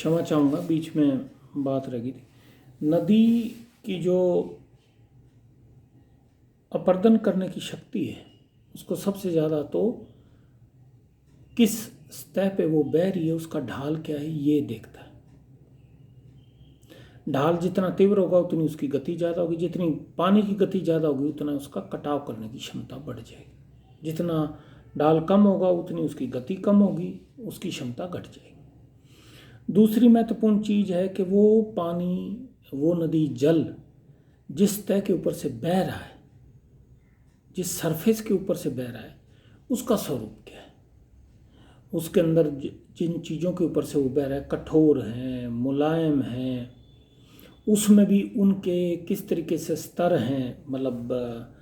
क्षमा चाहूँगा, बीच में बात रह गई थी। नदी की जो अपर्दन करने की शक्ति है उसको सबसे ज़्यादा तो किस सतह पे वो बह रही है, उसका ढाल क्या है, ये देखता है। ढाल जितना तीव्र होगा उतनी उसकी गति ज़्यादा होगी, जितनी पानी की गति ज़्यादा होगी उतना उसका कटाव करने की क्षमता बढ़ जाएगी, जितना ढाल कम होगा उतनी उसकी गति कम होगी, उसकी क्षमता घट जाएगी। दूसरी महत्वपूर्ण चीज़ है कि वो पानी, वो नदी जल जिस सतह के ऊपर से बह रहा है, जिस सरफेस के ऊपर से बह रहा है, उसका स्वरूप क्या है, उसके अंदर जिन चीज़ों के ऊपर से वो बह रहा है, कठोर हैं, मुलायम हैं, उसमें भी उनके किस तरीके से स्तर हैं, मतलब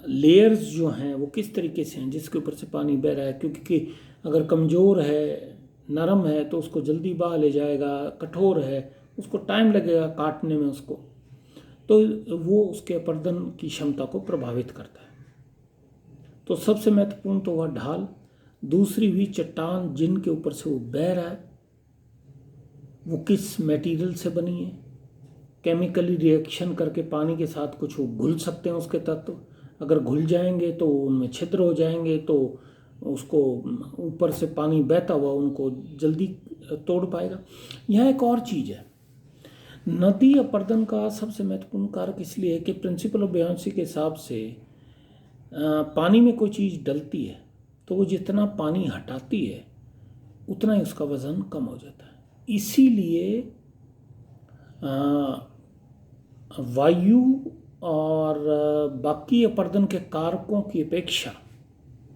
लेयर्स जो हैं वो किस तरीके से हैं जिसके ऊपर से पानी बह रहा है। क्योंकि अगर कमज़ोर है, नरम है तो उसको जल्दी बहा ले जाएगा, कठोर है उसको टाइम लगेगा काटने में उसको, तो वो उसके अपर्दन की क्षमता को प्रभावित करता है। तो सबसे महत्वपूर्ण तो वह ढाल, दूसरी हुई चट्टान जिनके ऊपर से वो बह रहा है, वो किस मटेरियल से बनी है, केमिकली रिएक्शन करके पानी के साथ कुछ वो घुल सकते हैं उसके तत्व, अगर घुल जाएंगे तो उनमें छिद्र हो जाएंगे तो उसको ऊपर से पानी बहता हुआ उनको जल्दी तोड़ पाएगा। यहाँ एक और चीज़ है, नदी अपर्दन का सबसे महत्वपूर्ण कारक इसलिए है कि प्रिंसिपल ऑफ बेयोंसी के हिसाब से पानी में कोई चीज़ डलती है तो वो जितना पानी हटाती है उतना ही उसका वज़न कम हो जाता है। इसीलिए वायु और बाकी अपर्दन के कारकों की अपेक्षा,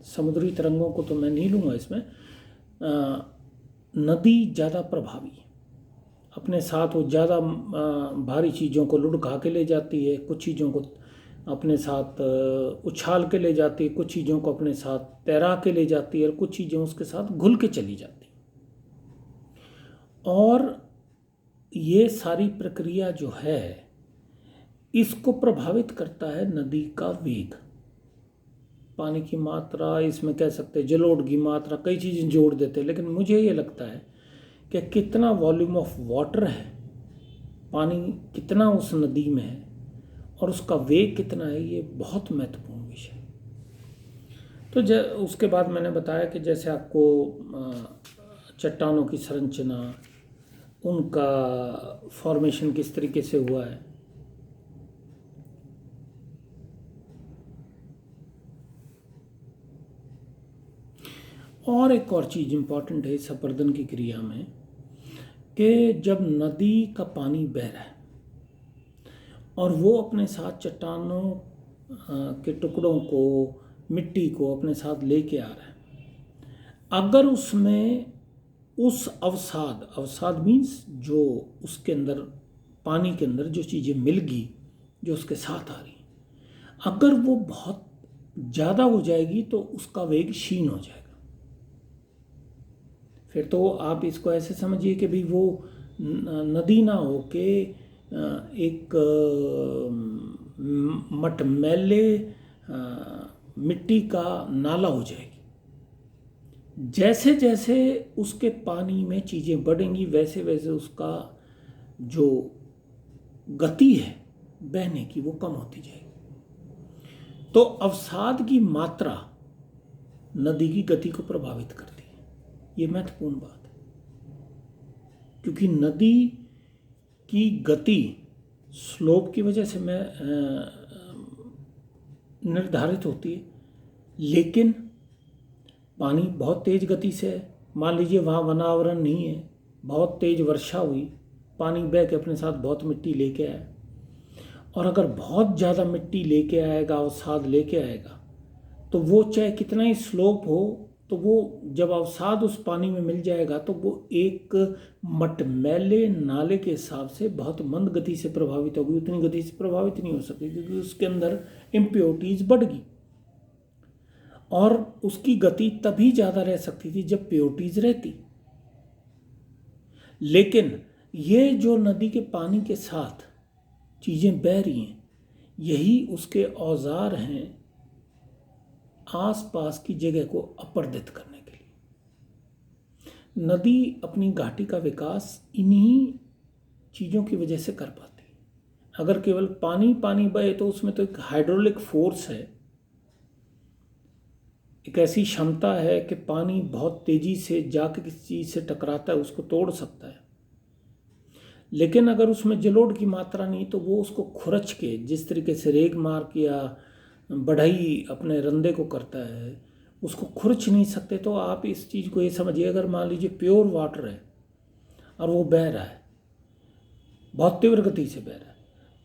समुद्री तरंगों को तो मैं नहीं लूँगा इसमें, नदी ज़्यादा प्रभावी है। अपने साथ वो ज़्यादा भारी चीज़ों को लुढ़का के ले जाती है, कुछ चीज़ों को अपने साथ उछाल के ले जाती है, कुछ चीज़ों को अपने साथ तैरा के ले जाती है और कुछ चीज़ें उसके साथ घुल के चली जाती है। और ये सारी प्रक्रिया जो है इसको प्रभावित करता है नदी का वेग, पानी की मात्रा, इसमें कह सकते हैं जलोढ़ की मात्रा, कई चीज़ें जोड़ देते हैं। लेकिन मुझे ये लगता है कि कितना वॉल्यूम ऑफ वाटर है, पानी कितना उस नदी में है और उसका वेग कितना है, ये बहुत महत्वपूर्ण विषय। तो उसके बाद मैंने बताया कि जैसे आपको चट्टानों की संरचना, उनका फॉर्मेशन किस तरीके से हुआ है, और एक और चीज़ इम्पॉर्टेंट है इस अपर्दन की क्रिया में कि जब नदी का पानी बह रहा है और वो अपने साथ चट्टानों के टुकड़ों को, मिट्टी को अपने साथ लेके आ रहा है, अगर उसमें उस अवसाद मीन्स जो उसके अंदर, पानी के अंदर जो चीज़ें मिल गई जो उसके साथ आ रही, अगर वो बहुत ज़्यादा हो जाएगी तो उसका वेग क्षीण हो जाएगा। फिर तो आप इसको ऐसे समझिए कि भाई वो नदी ना हो के एक मटमैले मिट्टी का नाला हो जाएगी। जैसे जैसे उसके पानी में चीज़ें बढ़ेंगी वैसे वैसे उसका जो गति है बहने की वो कम होती जाएगी। तो अवसाद की मात्रा नदी की गति को प्रभावित करती है, ये महत्वपूर्ण बात है। क्योंकि नदी की गति स्लोप की वजह से निर्धारित होती है, लेकिन पानी बहुत तेज़ गति से है, मान लीजिए वहाँ वनावरण नहीं है, बहुत तेज़ वर्षा हुई, पानी बह के अपने साथ बहुत मिट्टी लेके आया, और अगर बहुत ज़्यादा मिट्टी लेके आएगा, अवसाद लेके आएगा, तो वो चाहे कितना ही स्लोप हो, तो वो जब अवसाद उस पानी में मिल जाएगा तो वो एक मटमैले नाले के हिसाब से बहुत मंद गति से प्रभावित होगी, उतनी गति से प्रभावित नहीं हो सकती क्योंकि उसके अंदर इम्प्योरिटीज़ बढ़ गई। और उसकी गति तभी ज़्यादा रह सकती थी जब प्योरिटीज़ रहती। लेकिन ये जो नदी के पानी के साथ चीज़ें बह रही हैं, यही उसके औजार हैं आसपास की जगह को अपर्दित करने के लिए। नदी अपनी घाटी का विकास इन्हीं चीज़ों की वजह से कर पाती है। अगर केवल पानी पानी बहे तो उसमें तो एक हाइड्रोलिक फोर्स है, एक ऐसी क्षमता है कि पानी बहुत तेज़ी से जाके किसी चीज़ से टकराता है, उसको तोड़ सकता है। लेकिन अगर उसमें जलोढ़ की मात्रा नहीं तो वो उसको खुरच के, जिस तरीके से रेग मार या बढ़ई अपने रंदे को करता है, उसको खुरच नहीं सकते। तो आप इस चीज़ को ये समझिए, अगर मान लीजिए प्योर वाटर है और वो बह रहा है, बहुत तीव्र गति से बह रहा है,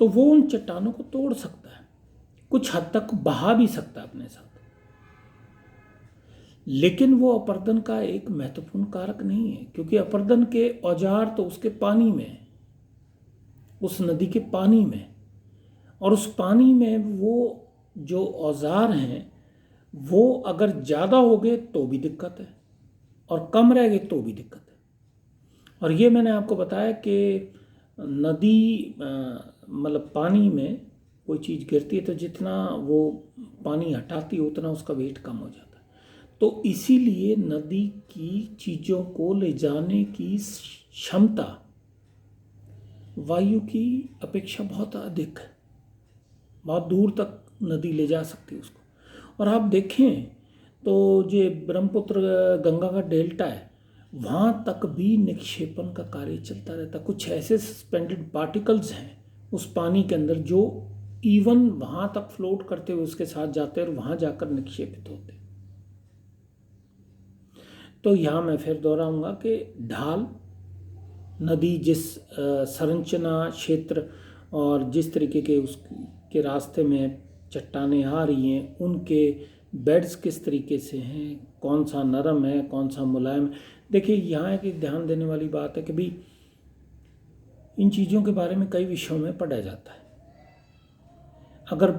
तो वो उन चट्टानों को तोड़ सकता है, कुछ हद तक बहा भी सकता है अपने साथ। लेकिन वो अपर्दन का एक महत्वपूर्ण कारक नहीं है, क्योंकि अपर्दन के औजार तो उसके पानी में है, उस नदी के पानी में। और उस पानी में वो जो औजार हैं वो अगर ज़्यादा हो गए तो भी दिक्कत है, और कम रह गए तो भी दिक्कत है। और ये मैंने आपको बताया कि नदी मतलब पानी में कोई चीज़ गिरती है तो जितना वो पानी हटाती है उतना उसका वेट कम हो जाता है। तो इसीलिए नदी की चीज़ों को ले जाने की क्षमता वायु की अपेक्षा बहुत अधिक है, बहुत दूर तक नदी ले जा सकती है उसको। और आप देखें तो जो ब्रह्मपुत्र गंगा का डेल्टा है, वहाँ तक भी निक्षेपण का कार्य चलता रहता। कुछ ऐसे सस्पेंडेड पार्टिकल्स हैं उस पानी के अंदर जो इवन वहाँ तक फ्लोट करते हुए उसके साथ जाते हैं और वहाँ जाकर निक्षेपित होते हैं। तो यहाँ मैं फिर दोहराऊंगा कि ढाल नदी जिस संरचना क्षेत्र और जिस तरीके के उसके रास्ते में चट्टानें आ रही हैं, उनके बेड्स किस तरीके से हैं, कौन सा नरम है कौन सा मुलायम है। देखिए यहाँ एक ध्यान देने वाली बात है कि भाई इन चीज़ों के बारे में कई विषयों में पढ़ा जाता है। अगर